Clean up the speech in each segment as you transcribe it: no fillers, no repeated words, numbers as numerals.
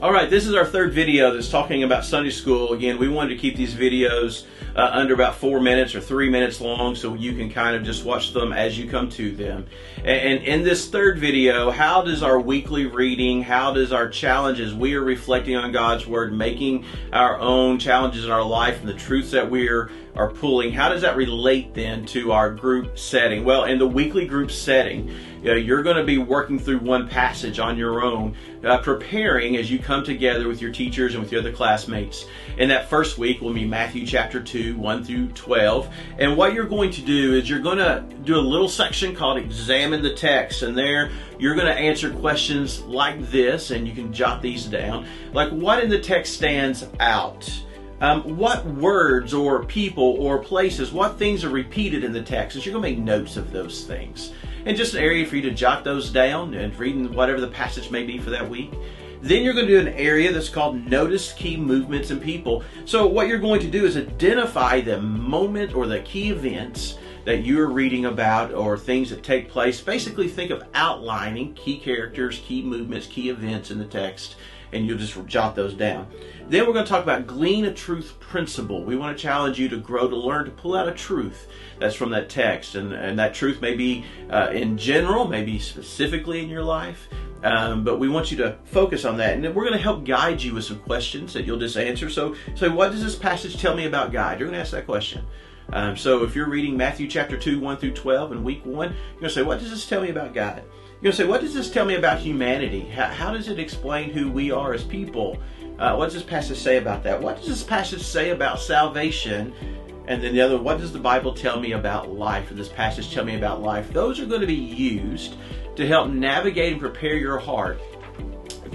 All right, this is our third video that's talking about Sunday school. Again, we wanted to keep these videos under about 4 minutes or 3 minutes long so you can kind of just watch them as you come to them. And in this third video, how does our weekly reading, how does our challenges, we are reflecting on God's Word, making our own challenges in our life and the truths that we are pulling, how does that relate then to our group setting? Well, in the weekly group setting, you're going to be working through one passage on your own, preparing as you come together with your teachers and with your other classmates. In that first week will be Matthew chapter 2, 1 through 12. And what you're going to do is you're going to do a little section called Examine the Text. And there you're going to answer questions like this, and you can jot these down. Like, what in the text stands out? What words or people or places, what things are repeated in the text? And you're going to make notes of those things. And just an area for you to jot those down and reading whatever the passage may be for that week. Then you're going to do an area that's called Notice Key Movements and People. So what you're going to do is identify the moment or the key events that you're reading about or things that take place. Basically think of outlining key characters, key movements, key events in the text, and you'll just jot those down. Then we're going to talk about Glean a Truth Principle. We want to challenge you to grow, to learn, to pull out a truth that's from that text. And that truth may be in general, maybe specifically in your life. But we want you to focus on that. And then we're going to help guide you with some questions that you'll just answer. So what does this passage tell me about God? You're going to ask that question. So if you're reading Matthew chapter 2, 1 through 12 in week 1, you're going to say, what does this tell me about God? You're going to say, what does this tell me about humanity? How does it explain who we are as people? What does this passage say about that? What does this passage say about salvation? And then the other, what does the Bible tell me about life? Or this passage tell me about life? Those are going to be used to help navigate and prepare your heart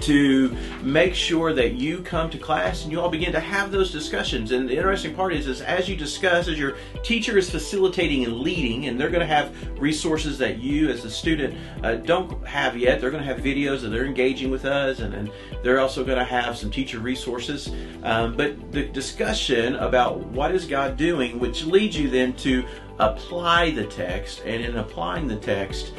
to make sure that you come to class and you all begin to have those discussions. And the interesting part is as you discuss, as your teacher is facilitating and leading, and they're going to have resources that you as a student don't have yet. They're going to have videos that they're engaging with us, and they're also going to have some teacher resources. But the discussion about what is God doing, which leads you then to apply the text, and in applying the text,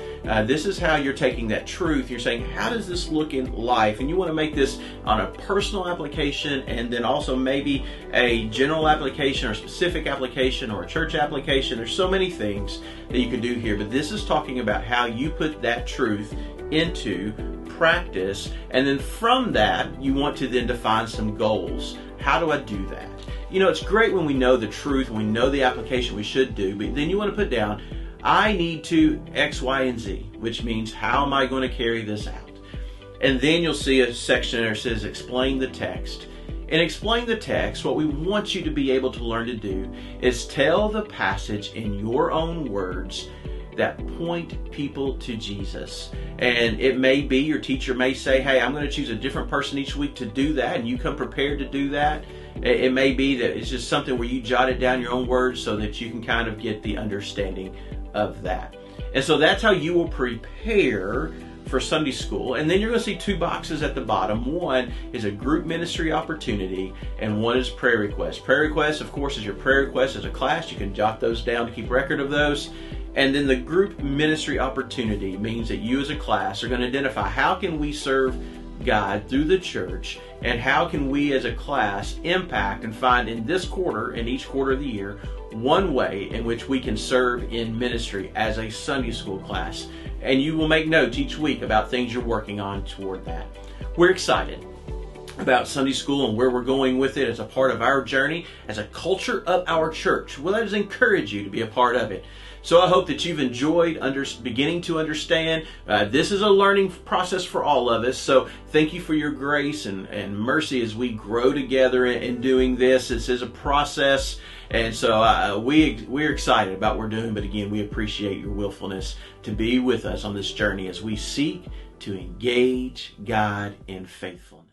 this is how you're taking that truth. You're saying, how does this look in life? And you want to make this on a personal application, and then also maybe a general application or specific application or a church application. There's so many things that you can do here, but this is talking about how you put that truth into practice. And then from that, you want to then define some goals. How do I do that? You know, it's great when we know the truth and we know the application we should do, but then you want to put down, I need to X, Y, and Z, which means how am I going to carry this out? And then you'll see a section there that says explain the text. And explain the text, what we want you to be able to learn to do is tell the passage in your own words that point people to Jesus. And it may be your teacher may say, hey, I'm going to choose a different person each week to do that, and you come prepared to do that. It may be that it's just something where you jotted down your own words so that you can kind of get the understanding of that. And so that's how you will prepare for Sunday school. And then you're going to see 2 boxes at the bottom. One is a group ministry opportunity, and one is prayer requests. Prayer requests, of course, is your prayer requests as a class. You can jot those down to keep record of those. And then the group ministry opportunity means that you as a class are going to identify how can we serve God through the church, and how can we as a class impact and find in this quarter, in each quarter of the year, one way in which we can serve in ministry as a Sunday school class. And you will make notes each week about things you're working on toward that. We're excited about Sunday school and where we're going with it as a part of our journey, as a culture of our church. Well, let us encourage you to be a part of it. So I hope that you've enjoyed beginning to understand. This is a learning process for all of us. So thank you for your grace and mercy as we grow together in doing this. This is a process. And so we're excited about what we're doing. But again, we appreciate your willfulness to be with us on this journey as we seek to engage God in faithfulness.